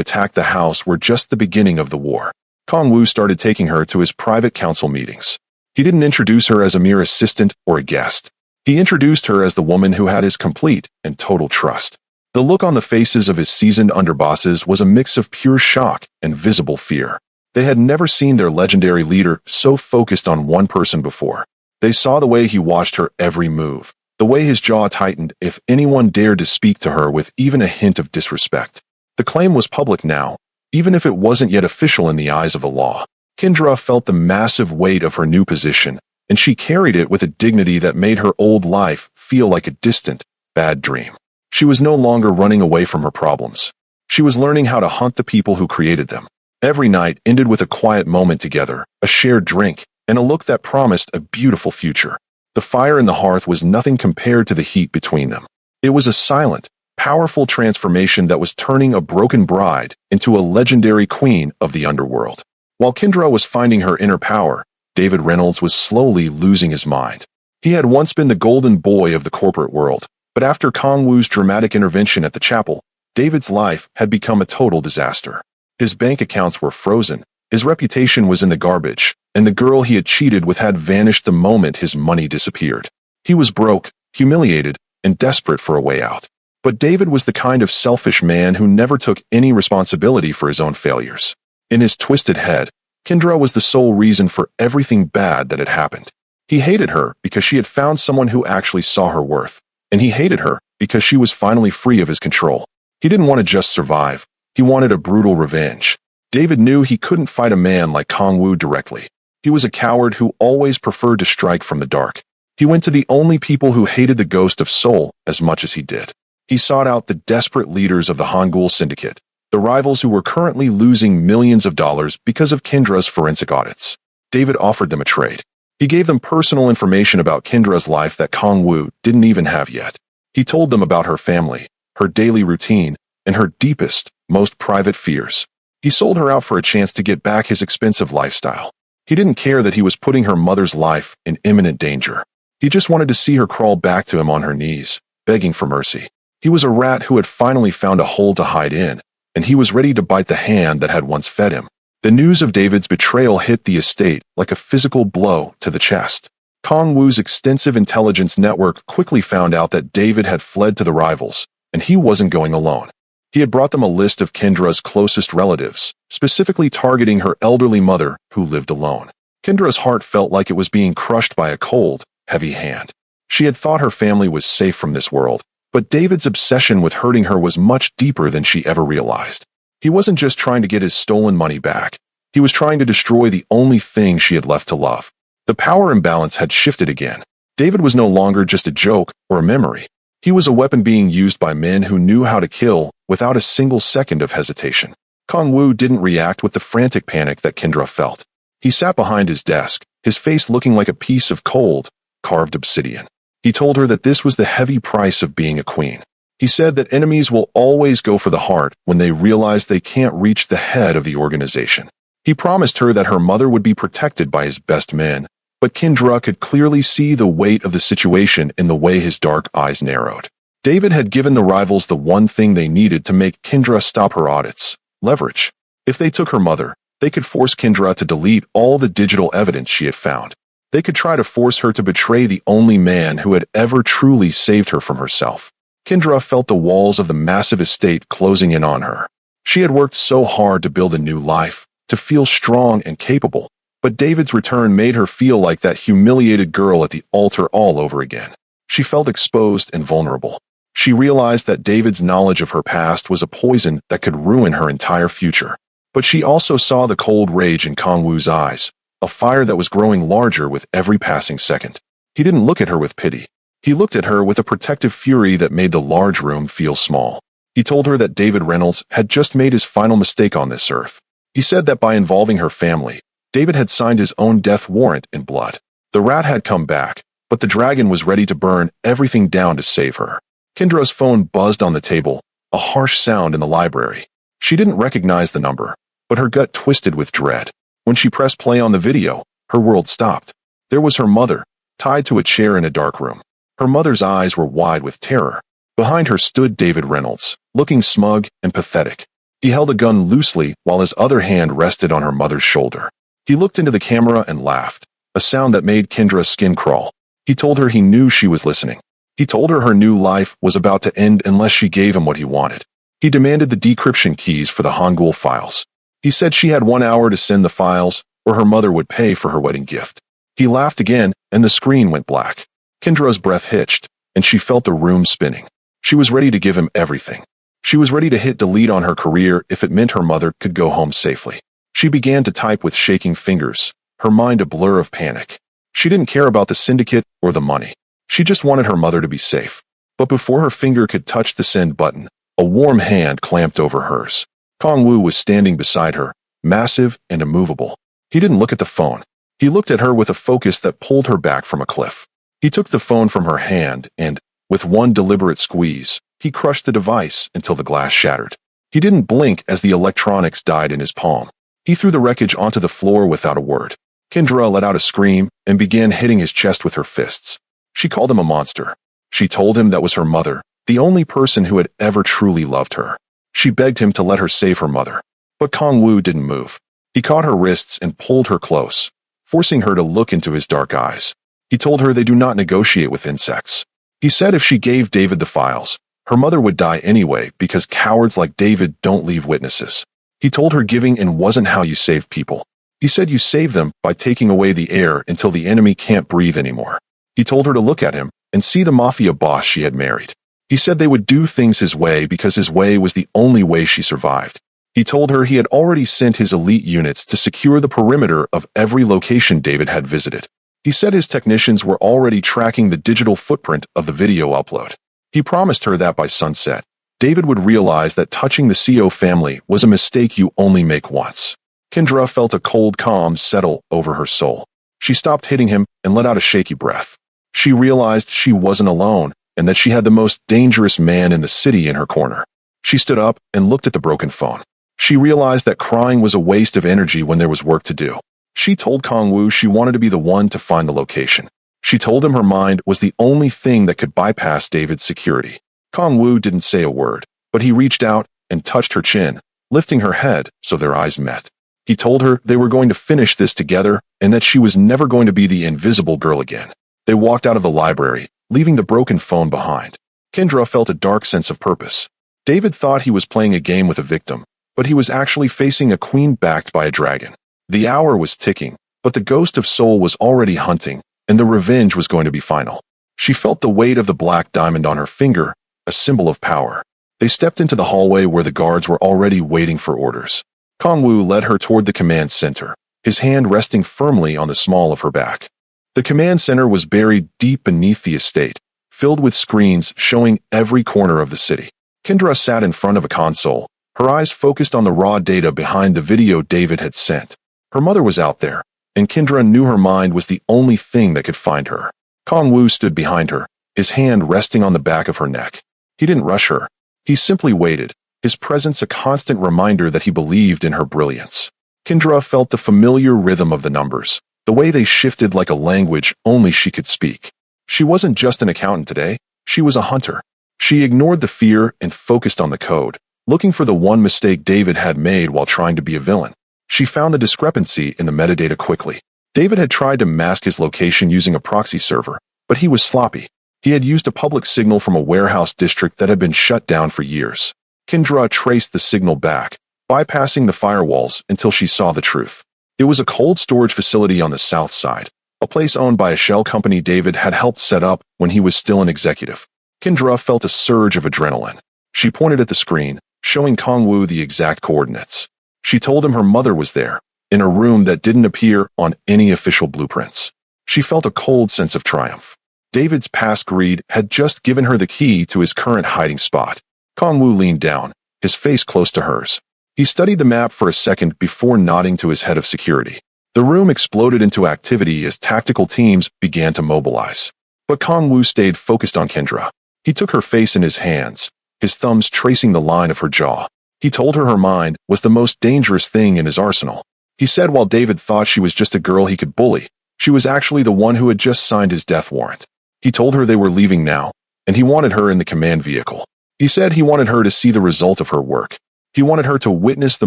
attacked the house were just the beginning of the war. Kong Wu started taking her to his private council meetings. He didn't introduce her as a mere assistant or a guest. He introduced her as the woman who had his complete and total trust. The look on the faces of his seasoned underbosses was a mix of pure shock and visible fear. They had never seen their legendary leader so focused on one person before. They saw the way he watched her every move, the way his jaw tightened if anyone dared to speak to her with even a hint of disrespect. The claim was public now, even if it wasn't yet official in the eyes of the law. Kendra felt the massive weight of her new position, and she carried it with a dignity that made her old life feel like a distant, bad dream. She was no longer running away from her problems. She was learning how to hunt the people who created them. Every night ended with a quiet moment together, a shared drink, and a look that promised a beautiful future. The fire in the hearth was nothing compared to the heat between them. It was a silent, powerful transformation that was turning a broken bride into a legendary queen of the underworld. While Kendra was finding her inner power, David Reynolds was slowly losing his mind. He had once been the golden boy of the corporate world, but after Kong Wu's dramatic intervention at the chapel, David's life had become a total disaster. His bank accounts were frozen, his reputation was in the garbage, and the girl he had cheated with had vanished the moment his money disappeared. He was broke, humiliated, and desperate for a way out. But David was the kind of selfish man who never took any responsibility for his own failures. In his twisted head, Kendra was the sole reason for everything bad that had happened. He hated her because she had found someone who actually saw her worth, and he hated her because she was finally free of his control. He didn't want to just survive. He wanted a brutal revenge. David knew he couldn't fight a man like Kong Wu directly. He was a coward who always preferred to strike from the dark. He went to the only people who hated the ghost of Seoul as much as he did. He sought out the desperate leaders of the Hangul Syndicate, the rivals who were currently losing millions of dollars because of Kendra's forensic audits. David offered them a trade. He gave them personal information about Kendra's life that Kong Wu didn't even have yet. He told them about her family, her daily routine, and her deepest, most private fears. He sold her out for a chance to get back his expensive lifestyle. He didn't care that he was putting her mother's life in imminent danger. He just wanted to see her crawl back to him on her knees, begging for mercy. He was a rat who had finally found a hole to hide in, and he was ready to bite the hand that had once fed him. The news of David's betrayal hit the estate like a physical blow to the chest. Kong Wu's extensive intelligence network quickly found out that David had fled to the rivals, and he wasn't going alone. He had brought them a list of Kendra's closest relatives, specifically targeting her elderly mother who lived alone. Kendra's heart felt like it was being crushed by a cold, heavy hand. She had thought her family was safe from this world, but David's obsession with hurting her was much deeper than she ever realized. He wasn't just trying to get his stolen money back. He was trying to destroy the only thing she had left to love. The power imbalance had shifted again. David was no longer just a joke or a memory. He was a weapon being used by men who knew how to kill without a single second of hesitation. Kong Wu didn't react with the frantic panic that Kendra felt. He sat behind his desk, his face looking like a piece of cold, carved obsidian. He told her that this was the heavy price of being a queen. He said that enemies will always go for the heart when they realize they can't reach the head of the organization. He promised her that her mother would be protected by his best men, but Kendra could clearly see the weight of the situation in the way his dark eyes narrowed. David had given the rivals the one thing they needed to make Kendra stop her audits: leverage. If they took her mother, they could force Kendra to delete all the digital evidence she had found. They could try to force her to betray the only man who had ever truly saved her from herself. Kendra felt the walls of the massive estate closing in on her. She had worked so hard to build a new life, to feel strong and capable, but David's return made her feel like that humiliated girl at the altar all over again. She felt exposed and vulnerable. She realized that David's knowledge of her past was a poison that could ruin her entire future. But she also saw the cold rage in Kong Wu's eyes, a fire that was growing larger with every passing second. He didn't look at her with pity. He looked at her with a protective fury that made the large room feel small. He told her that David Reynolds had just made his final mistake on this earth. He said that by involving her family, David had signed his own death warrant in blood. The rat had come back, but the dragon was ready to burn everything down to save her. Kendra's phone buzzed on the table, a harsh sound in the library. She didn't recognize the number, but her gut twisted with dread. When she pressed play on the video, Her world stopped. There was her mother, tied to a chair in a dark room. Her mother's eyes were wide with terror. Behind her stood David Reynolds, looking smug and pathetic. He held a gun loosely while his other hand rested on her mother's shoulder. He looked into the camera and laughed, a sound that made Kendra's skin crawl. He told her he knew she was listening. He told her her new life was about to end unless she gave him what he wanted. He demanded the decryption keys for the Hangul files. He said she had 1 hour to send the files, or her mother would pay for her wedding gift. He laughed again, and the screen went black. Kendra's breath hitched, and she felt the room spinning. She was ready to give him everything. She was ready to hit delete on her career if it meant her mother could go home safely. She began to type with shaking fingers, her mind a blur of panic. She didn't care about the syndicate or the money. She just wanted her mother to be safe. But before her finger could touch the send button, a warm hand clamped over hers. Kong Wu was standing beside her, massive and immovable. He didn't look at the phone. He looked at her with a focus that pulled her back from a cliff. He took the phone from her hand and, with one deliberate squeeze, he crushed the device until the glass shattered. He didn't blink as the electronics died in his palm. He threw the wreckage onto the floor without a word. Kendra let out a scream and began hitting his chest with her fists. She called him a monster. She told him that was her mother, the only person who had ever truly loved her. She begged him to let her save her mother. But Kong Wu didn't move. He caught her wrists and pulled her close, forcing her to look into his dark eyes. He told her they do not negotiate with insects. He said if she gave David the files, her mother would die anyway because cowards like David don't leave witnesses. He told her giving in wasn't how you save people. He said you save them by taking away the air until the enemy can't breathe anymore. He told her to look at him and see the Mafia boss she had married. He said they would do things his way because his way was the only way she survived. He told her he had already sent his elite units to secure the perimeter of every location David had visited. He said his technicians were already tracking the digital footprint of the video upload. He promised her that by sunset, David would realize that touching the CO family was a mistake you only make once. Kendra felt a cold calm settle over her soul. She stopped hitting him and let out a shaky breath. She realized she wasn't alone and that she had the most dangerous man in the city in her corner. She stood up and looked at the broken phone. She realized that crying was a waste of energy when there was work to do. She told Kong Wu she wanted to be the one to find the location. She told him her mind was the only thing that could bypass David's security. Kong Wu didn't say a word, but he reached out and touched her chin, lifting her head so their eyes met. He told her they were going to finish this together and that she was never going to be the invisible girl again. They walked out of the library, leaving the broken phone behind. Kendra felt a dark sense of purpose. David thought he was playing a game with a victim, but he was actually facing a queen backed by a dragon. The hour was ticking, but the ghost of Soul was already hunting, and the revenge was going to be final. She felt the weight of the black diamond on her finger, a symbol of power. They stepped into the hallway where the guards were already waiting for orders. Kong Wu led her toward the command center, his hand resting firmly on the small of her back. The command center was buried deep beneath the estate, filled with screens showing every corner of the city. Kendra sat in front of a console, her eyes focused on the raw data behind the video David had sent. Her mother was out there, and Kendra knew her mind was the only thing that could find her. Kong Wu stood behind her, his hand resting on the back of her neck. He didn't rush her. He simply waited, his presence a constant reminder that he believed in her brilliance. Kendra felt the familiar rhythm of the numbers, the way they shifted like a language only she could speak. She wasn't just an accountant today, she was a hunter. She ignored the fear and focused on the code, looking for the one mistake David had made while trying to be a villain. She found the discrepancy in the metadata quickly. David had tried to mask his location using a proxy server, but he was sloppy. He had used a public signal from a warehouse district that had been shut down for years. Kendra traced the signal back, bypassing the firewalls until she saw the truth. It was a cold storage facility on the south side, a place owned by a shell company David had helped set up when he was still an executive. Kendra felt a surge of adrenaline. She pointed at the screen, showing Kong Wu the exact coordinates. She told him her mother was there, in a room that didn't appear on any official blueprints. She felt a cold sense of triumph. David's past greed had just given her the key to his current hiding spot. Kong Wu leaned down, his face close to hers. He studied the map for a second before nodding to his head of security. The room exploded into activity as tactical teams began to mobilize. But Kong Wu stayed focused on Kendra. He took her face in his hands, his thumbs tracing the line of her jaw. He told her her mind was the most dangerous thing in his arsenal. He said while David thought she was just a girl he could bully, she was actually the one who had just signed his death warrant. He told her they were leaving now, and he wanted her in the command vehicle. He said he wanted her to see the result of her work. He wanted her to witness the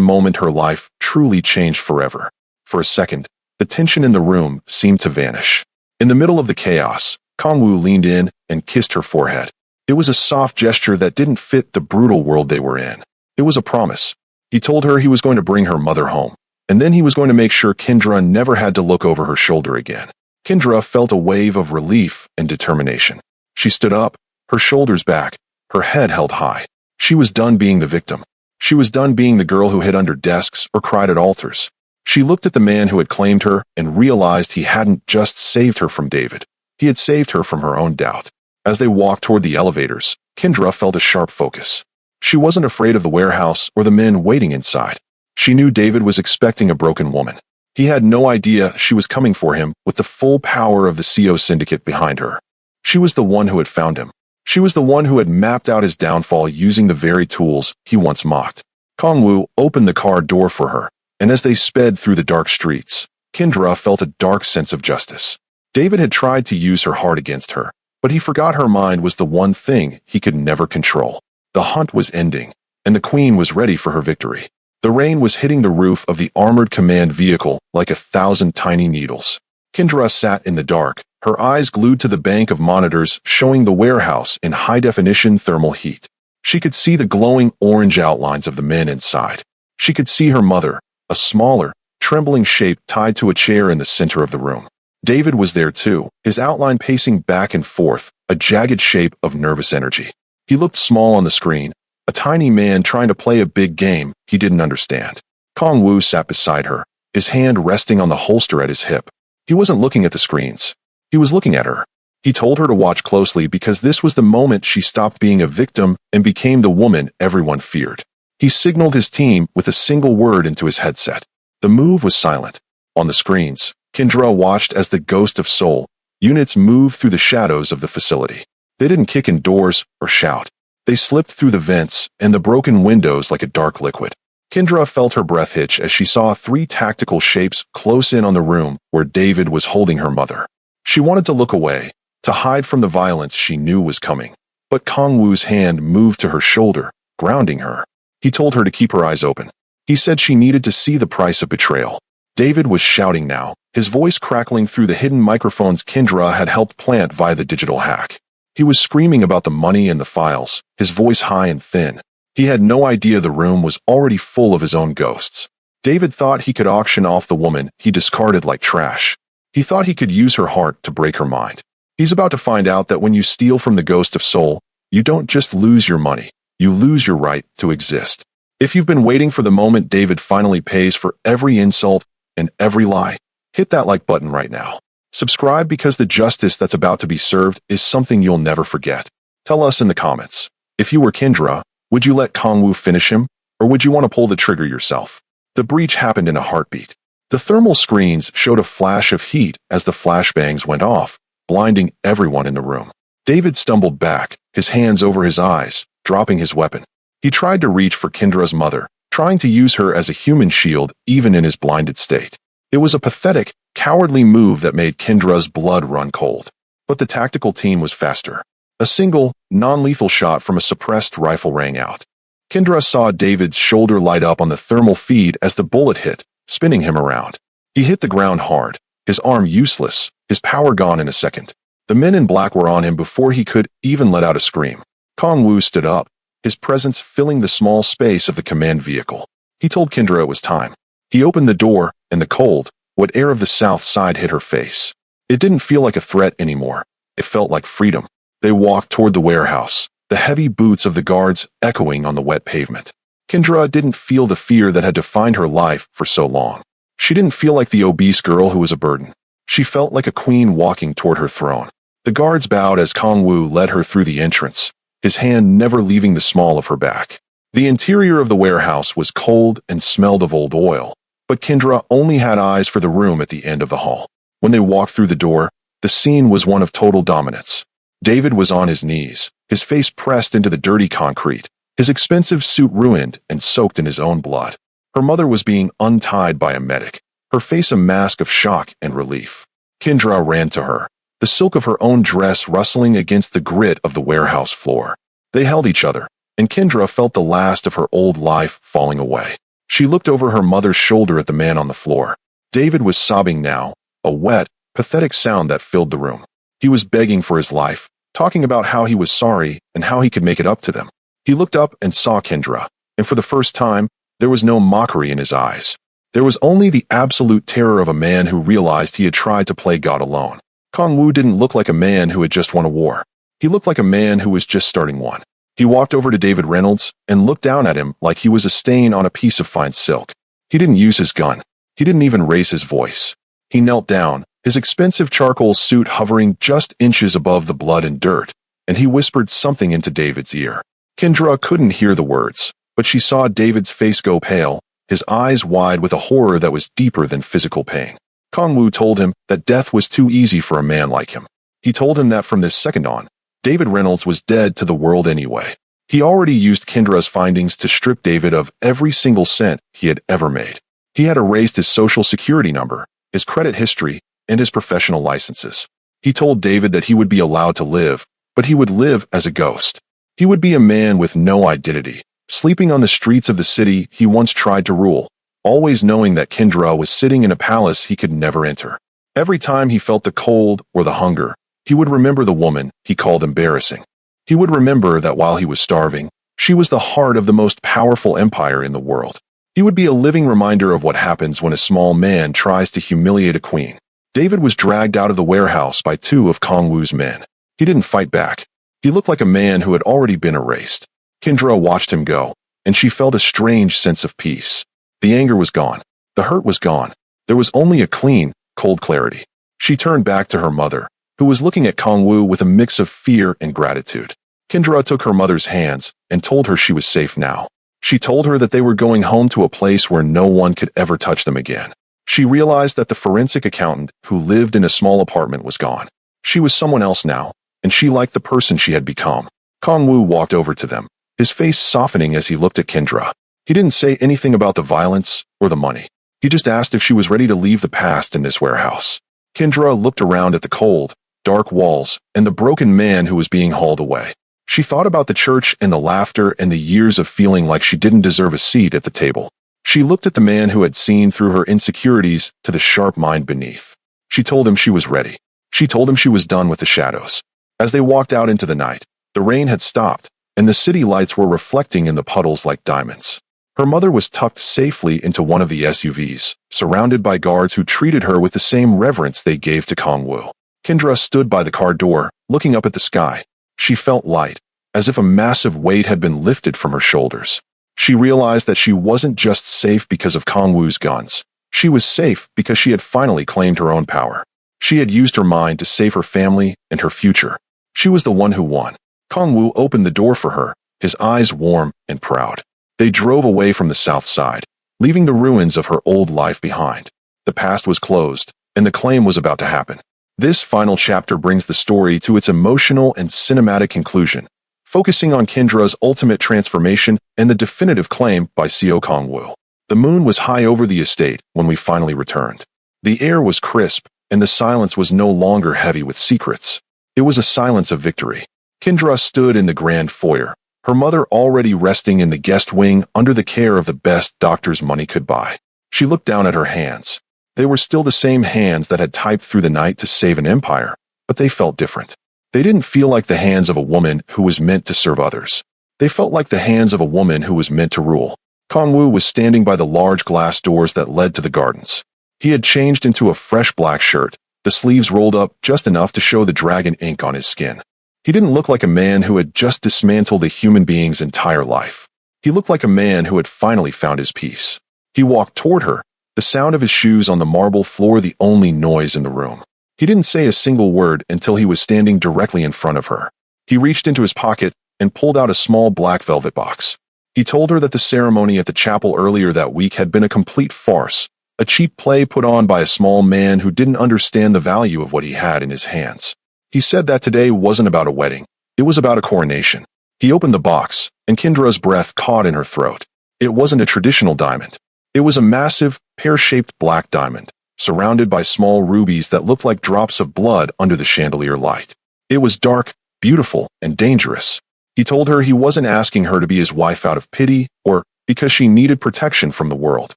moment her life truly changed forever. For a second, the tension in the room seemed to vanish. In the middle of the chaos, Kongwu leaned in and kissed her forehead. It was a soft gesture that didn't fit the brutal world they were in. It was a promise. He told her he was going to bring her mother home, and then he was going to make sure Kendra never had to look over her shoulder again. Kendra felt a wave of relief and determination. She stood up, her shoulders back, her head held high. She was done being the victim. She was done being the girl who hid under desks or cried at altars. She looked at the man who had claimed her and realized he hadn't just saved her from David. He had saved her from her own doubt. As they walked toward the elevators, Kendra felt a sharp focus. She wasn't afraid of the warehouse or the men waiting inside. She knew David was expecting a broken woman. He had no idea she was coming for him with the full power of the CO syndicate behind her. She was the one who had found him. She was the one who had mapped out his downfall using the very tools he once mocked. Kongwu opened the car door for her, and as they sped through the dark streets, Kendra felt a dark sense of justice. David had tried to use her heart against her, but he forgot her mind was the one thing he could never control. The hunt was ending, and the queen was ready for her victory. The rain was hitting the roof of the armored command vehicle like 1,000 tiny needles. Kendra sat in the dark, her eyes glued to the bank of monitors showing the warehouse in high-definition thermal heat. She could see the glowing orange outlines of the men inside. She could see her mother, a smaller, trembling shape tied to a chair in the center of the room. David was there too, his outline pacing back and forth, a jagged shape of nervous energy. He looked small on the screen, a tiny man trying to play a big game he didn't understand. Kongwu sat beside her, his hand resting on the holster at his hip. He wasn't looking at the screens. He was looking at her. He told her to watch closely because this was the moment she stopped being a victim and became the woman everyone feared. He signaled his team with a single word into his headset. The move was silent. On the screens, Kendra watched as the Ghost of Soul units moved through the shadows of the facility. They didn't kick in doors or shout. They slipped through the vents and the broken windows like a dark liquid. Kendra felt her breath hitch as she saw 3 tactical shapes close in on the room where David was holding her mother. She wanted to look away, to hide from the violence she knew was coming. But Kongwu's hand moved to her shoulder, grounding her. He told her to keep her eyes open. He said she needed to see the price of betrayal. David was shouting now, his voice crackling through the hidden microphones Kendra had helped plant via the digital hack. He was screaming about the money and the files, his voice high and thin. He had no idea the room was already full of his own ghosts. David thought he could auction off the woman he discarded like trash. He thought he could use her heart to break her mind. He's about to find out that when you steal from the Ghost of Soul, you don't just lose your money, you lose your right to exist. If you've been waiting for the moment David finally pays for every insult and every lie, hit that like button right now. Subscribe because the justice that's about to be served is something you'll never forget. Tell us in the comments. If you were Kendra, would you let Kongwu finish him, or would you want to pull the trigger yourself? The breach happened in a heartbeat. The thermal screens showed a flash of heat as the flashbangs went off, blinding everyone in the room. David stumbled back, his hands over his eyes, dropping his weapon. He tried to reach for Kendra's mother, trying to use her as a human shield even in his blinded state. It was a pathetic, cowardly move that made Kendra's blood run cold. But the tactical team was faster. A single, non-lethal shot from a suppressed rifle rang out. Kendra saw David's shoulder light up on the thermal feed as the bullet hit, spinning him around. He hit the ground hard, his arm useless, his power gone in a second. The men in black were on him before he could even let out a scream. Kongwu stood up, his presence filling the small space of the command vehicle. He told Kendra it was time. He opened the door, and the cold, wet air of the south side hit her face. It didn't feel like a threat anymore. It felt like freedom. They walked toward the warehouse, the heavy boots of the guards echoing on the wet pavement. Kendra didn't feel the fear that had defined her life for so long. She didn't feel like the obese girl who was a burden. She felt like a queen walking toward her throne. The guards bowed as Kongwu led her through the entrance, his hand never leaving the small of her back. The interior of the warehouse was cold and smelled of old oil, but Kendra only had eyes for the room at the end of the hall. When they walked through the door, the scene was one of total dominance. David was on his knees, his face pressed into the dirty concrete, his expensive suit ruined and soaked in his own blood. Her mother was being untied by a medic, her face a mask of shock and relief. Kendra ran to her, the silk of her own dress rustling against the grit of the warehouse floor. They held each other, and Kendra felt the last of her old life falling away. She looked over her mother's shoulder at the man on the floor. David was sobbing now, a wet, pathetic sound that filled the room. He was begging for his life, talking about how he was sorry and how he could make it up to them. He looked up and saw Kendra, and for the first time, there was no mockery in his eyes. There was only the absolute terror of a man who realized he had tried to play God alone. Kong-woo didn't look like a man who had just won a war. He looked like a man who was just starting one. He walked over to David Reynolds and looked down at him like he was a stain on a piece of fine silk. He didn't use his gun. He didn't even raise his voice. He knelt down, his expensive charcoal suit hovering just inches above the blood and dirt, and he whispered something into David's ear. Kendra couldn't hear the words, but she saw David's face go pale, his eyes wide with a horror that was deeper than physical pain. Kong-woo told him that death was too easy for a man like him. He told him that from this second on, David Reynolds was dead to the world anyway. He already used Kendra's findings to strip David of every single cent he had ever made. He had erased his social security number, his credit history, and his professional licenses. He told David that he would be allowed to live, but he would live as a ghost. He would be a man with no identity, sleeping on the streets of the city he once tried to rule, always knowing that Kendra was sitting in a palace he could never enter. Every time he felt the cold or the hunger, he would remember the woman he called embarrassing. He would remember that while he was starving, she was the heart of the most powerful empire in the world. He would be a living reminder of what happens when a small man tries to humiliate a queen. David was dragged out of the warehouse by two of Kong-woo's men. He didn't fight back. He looked like a man who had already been erased. Kendra watched him go, and she felt a strange sense of peace. The anger was gone. The hurt was gone. There was only a clean, cold clarity. She turned back to her mother, who was looking at Kong-woo with a mix of fear and gratitude. Kendra took her mother's hands and told her she was safe now. She told her that they were going home to a place where no one could ever touch them again. She realized that the forensic accountant who lived in a small apartment was gone. She was someone else now, and she liked the person she had become. Kong-woo walked over to them, his face softening as he looked at Kendra. He didn't say anything about the violence or the money. He just asked if she was ready to leave the past in this warehouse. Kendra looked around at the cold, dark walls and the broken man who was being hauled away. She thought about the church and the laughter and the years of feeling like she didn't deserve a seat at the table. She looked at the man who had seen through her insecurities to the sharp mind beneath. She told him she was ready. She told him she was done with the shadows. As they walked out into the night, the rain had stopped, and the city lights were reflecting in the puddles like diamonds. Her mother was tucked safely into one of the SUVs, surrounded by guards who treated her with the same reverence they gave to Kong-woo. Kendra stood by the car door, looking up at the sky. She felt light, as if a massive weight had been lifted from her shoulders. She realized that she wasn't just safe because of Kong-woo's guns. She was safe because she had finally claimed her own power. She had used her mind to save her family and her future. She was the one who won. Kong-woo opened the door for her, his eyes warm and proud. They drove away from the south side, leaving the ruins of her old life behind. The past was closed, and the claim was about to happen. This final chapter brings the story to its emotional and cinematic conclusion, focusing on Kendra's ultimate transformation and the definitive claim by Seo Kong-woo. The moon was high over the estate when we finally returned. The air was crisp, and the silence was no longer heavy with secrets. It was a silence of victory. Kendra stood in the grand foyer, her mother already resting in the guest wing under the care of the best doctors money could buy. She looked down at her hands. They were still the same hands that had typed through the night to save an empire, but they felt different. They didn't feel like the hands of a woman who was meant to serve others. They felt like the hands of a woman who was meant to rule. Kong-woo was standing by the large glass doors that led to the gardens. He had changed into a fresh black shirt, the sleeves rolled up just enough to show the dragon ink on his skin. He didn't look like a man who had just dismantled a human being's entire life. He looked like a man who had finally found his peace. He walked toward her, the sound of his shoes on the marble floor the only noise in the room. He didn't say a single word until he was standing directly in front of her. He reached into his pocket and pulled out a small black velvet box. He told her that the ceremony at the chapel earlier that week had been a complete farce, a cheap play put on by a small man who didn't understand the value of what he had in his hands. He said that today wasn't about a wedding, it was about a coronation. He opened the box, and Kendra's breath caught in her throat. It wasn't a traditional diamond. It was a massive, pear-shaped black diamond, surrounded by small rubies that looked like drops of blood under the chandelier light. It was dark, beautiful, and dangerous. He told her he wasn't asking her to be his wife out of pity or because she needed protection from the world.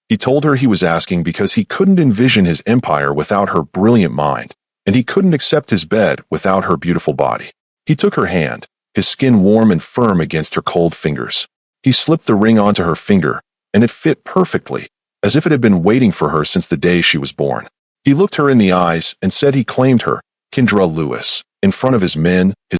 He told her he was asking because he couldn't envision his empire without her brilliant mind, and he couldn't accept his bed without her beautiful body. He took her hand, his skin warm and firm against her cold fingers. He slipped the ring onto her finger, and it fit perfectly, as if it had been waiting for her since the day she was born. He looked her in the eyes and said he claimed her, Kendra Lewis, in front of his men, his